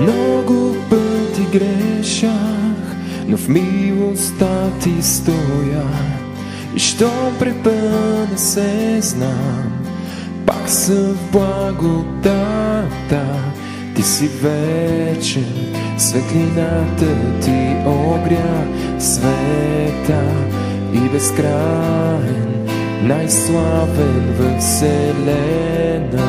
Много пъти грешах, но в милостта ти стоя. И щом препъна се знам, пак съм в благодата. Ти си вечен, светлината ти огря света и безкраен, най-славен във вселената.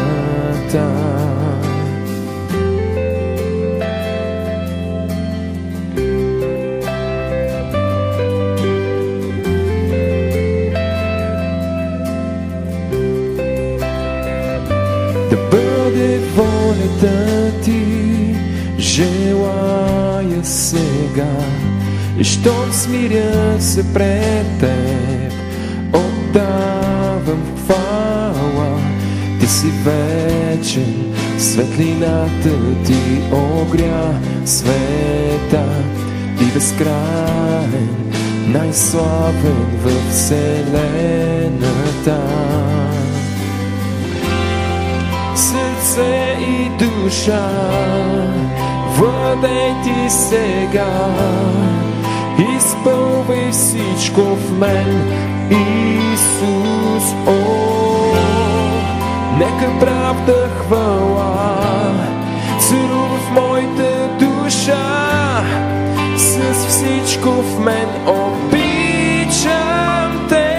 Да бъде волята ти, желая сега. И щом смиря се пред теб, отдавам хвала. Ти си вечен, светлината ти огря света и безкраен, най-славен във вселената. Сърце и душа, владей ти сега, изпълвай всичко в мен, Исус, о, нека правда хвала царува в моята душа, с всичко в мен обичам те.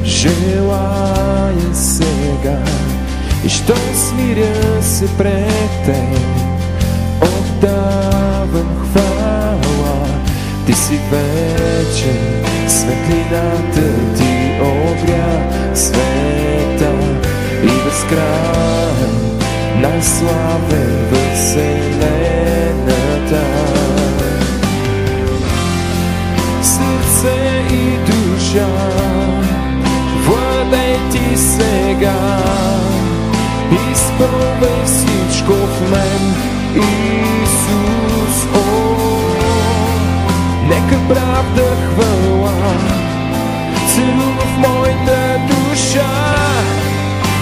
Желая сега, и щом смиря се пред теб, отдавам хвала. Ти си вечен, светлината ти огря света и безкраен, най-славен във вселената. Сърце и душа, владей ти сега, изпълвай всичко в мен, Исус, о, нека правда хвала царува в моята душа,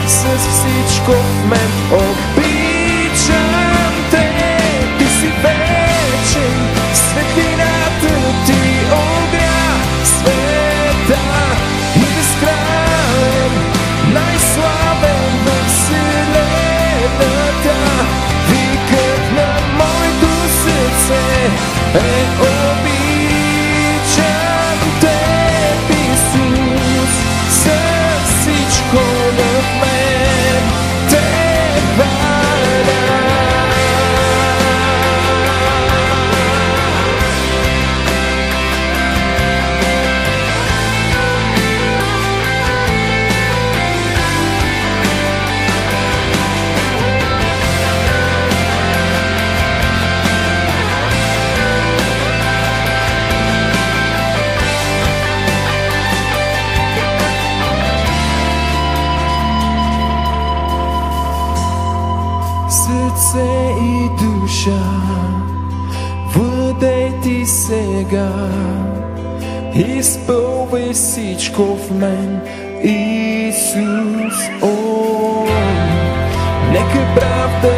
с всичко в мен обичам те. Ти си вечен, светлината ти огря света и безкраен, най-славен във вселената. Викът на моето сърце е обичам теб, Исус, с всичко в мен те хваля. Сърце и душа, владей ти сега, изпълвай всичко в мен, Исус, о, нека правда